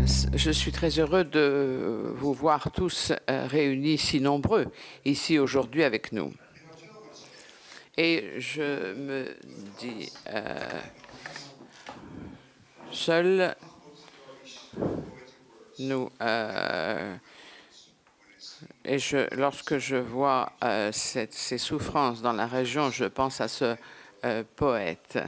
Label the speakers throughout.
Speaker 1: Je suis très heureux de vous voir tous réunis si nombreux ici aujourd'hui avec nous. Et je me dis seul, nous lorsque je vois ces souffrances dans la région, je pense à ce poète.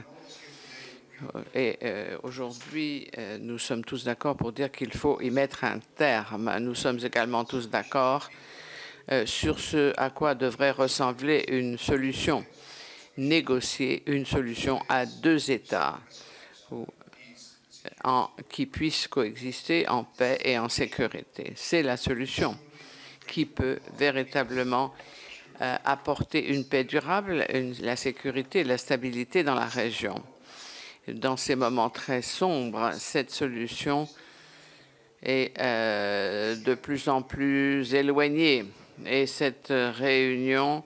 Speaker 1: Et aujourd'hui, nous sommes tous d'accord pour dire qu'il faut y mettre un terme. Nous sommes également tous d'accord sur ce à quoi devrait ressembler une solution négociée, une solution à deux États qui puissent coexister en paix et en sécurité. C'est la solution qui peut véritablement apporter une paix durable, la sécurité et la stabilité dans la région. Dans ces moments très sombres, cette solution est de plus en plus éloignée. Et cette réunion,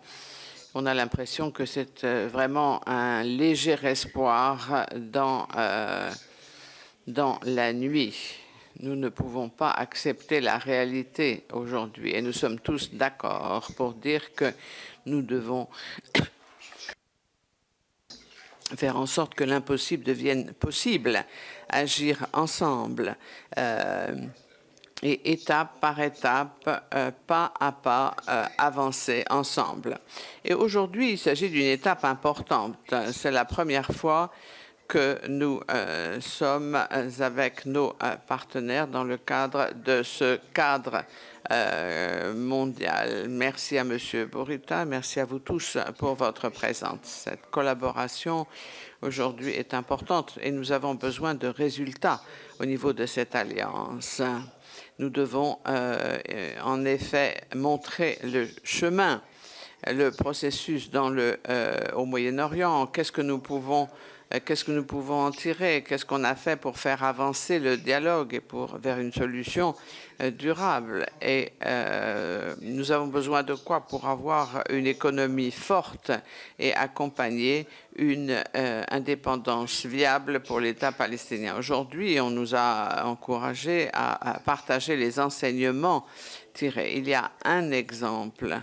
Speaker 1: on a l'impression que c'est vraiment un léger espoir dans la nuit. Nous ne pouvons pas accepter la réalité aujourd'hui. Et nous sommes tous d'accord pour dire que nous devons faire en sorte que l'impossible devienne possible, agir ensemble, et étape par étape, pas à pas, avancer ensemble. Et aujourd'hui, il s'agit d'une étape importante. C'est la première fois que nous sommes avec nos partenaires dans le cadre de ce cadre mondial. Merci à M. Burita, merci à vous tous pour votre présence. Cette collaboration aujourd'hui est importante et nous avons besoin de résultats au niveau de cette alliance. Nous devons en effet montrer le chemin, le processus au Moyen-Orient. Qu'est-ce que nous pouvons en tirer? Qu'est-ce qu'on a fait pour faire avancer le dialogue et vers une solution durable? Et nous avons besoin de quoi pour avoir une économie forte et accompagner une indépendance viable pour l'État palestinien? Aujourd'hui, on nous a encouragés à partager les enseignements tirés. Il y a un exemple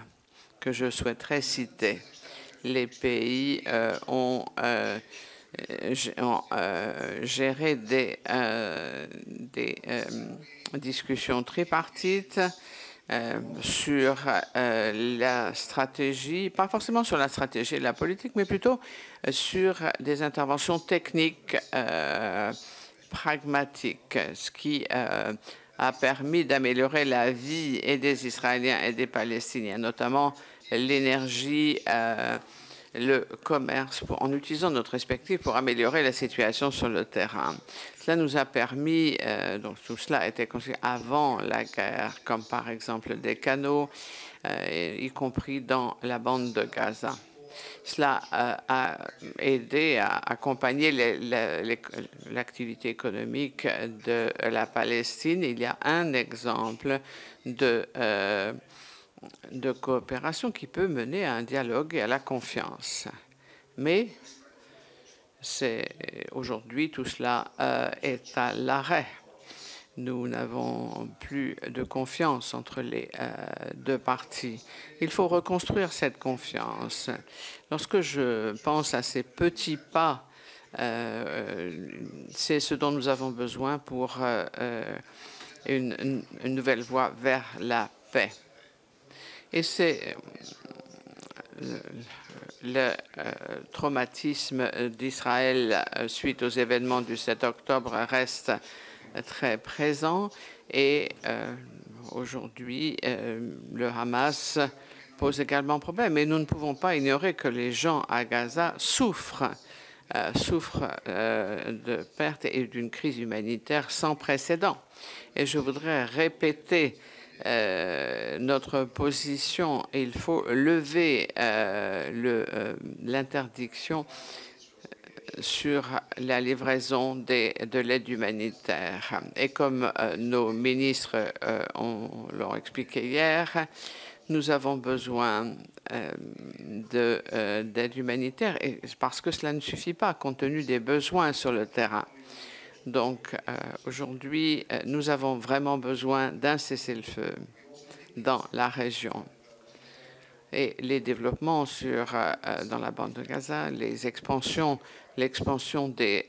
Speaker 1: que je souhaiterais citer. Les pays ont géré des discussions tripartites sur la stratégie, pas forcément sur la stratégie et la politique, mais plutôt sur des interventions techniques pragmatiques, ce qui a permis d'améliorer la vie et des Israéliens et des Palestiniens, notamment l'énergie, le commerce, en utilisant notre perspective pour améliorer la situation sur le terrain. Cela nous a permis, donc tout cela était construit avant la guerre, comme par exemple des canaux, y compris dans la bande de Gaza. Cela a aidé à accompagner l'activité économique de la Palestine. Il y a un exemple de coopération qui peut mener à un dialogue et à la confiance. Mais aujourd'hui, tout cela est à l'arrêt. Nous n'avons plus de confiance entre les deux parties. Il faut reconstruire cette confiance. Lorsque je pense à ces petits pas, c'est ce dont nous avons besoin pour une nouvelle voie vers la paix. Et c'est le traumatisme d'Israël suite aux événements du 7 octobre reste très présent et aujourd'hui, le Hamas pose également problème. Et nous ne pouvons pas ignorer que les gens à Gaza souffrent de pertes et d'une crise humanitaire sans précédent. Et je voudrais répéter notre position. Il faut lever l'interdiction sur la livraison de l'aide humanitaire. Et comme nos ministres l'ont expliqué hier, nous avons besoin d'aide humanitaire, et parce que cela ne suffit pas compte tenu des besoins sur le terrain. Donc, aujourd'hui, nous avons vraiment besoin d'un cessez-le-feu dans la région. Et les développements dans la bande de Gaza, l'expansion des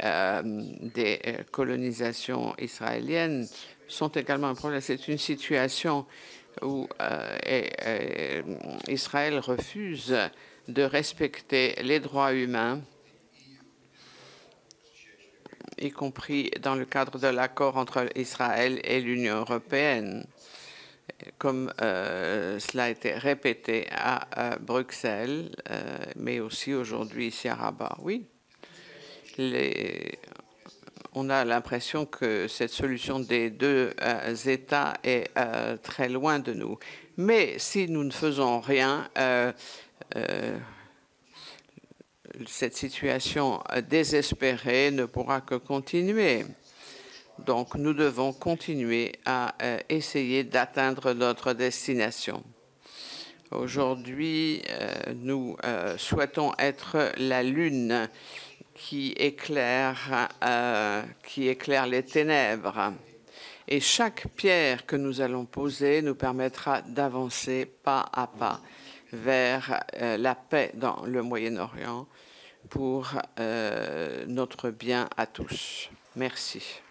Speaker 1: colonisations israéliennes sont également un problème. C'est une situation où Israël refuse de respecter les droits humains, y compris dans le cadre de l'accord entre Israël et l'Union européenne. Comme cela a été répété à Bruxelles, mais aussi aujourd'hui ici à Rabat. Oui, on a l'impression que cette solution des deux États est très loin de nous. Mais si nous ne faisons rien, cette situation désespérée ne pourra que continuer. Donc, nous devons continuer à essayer d'atteindre notre destination. Aujourd'hui, nous souhaitons être la lune qui éclaire les ténèbres. Et chaque pierre que nous allons poser nous permettra d'avancer pas à pas vers la paix dans le Moyen-Orient pour notre bien à tous. Merci.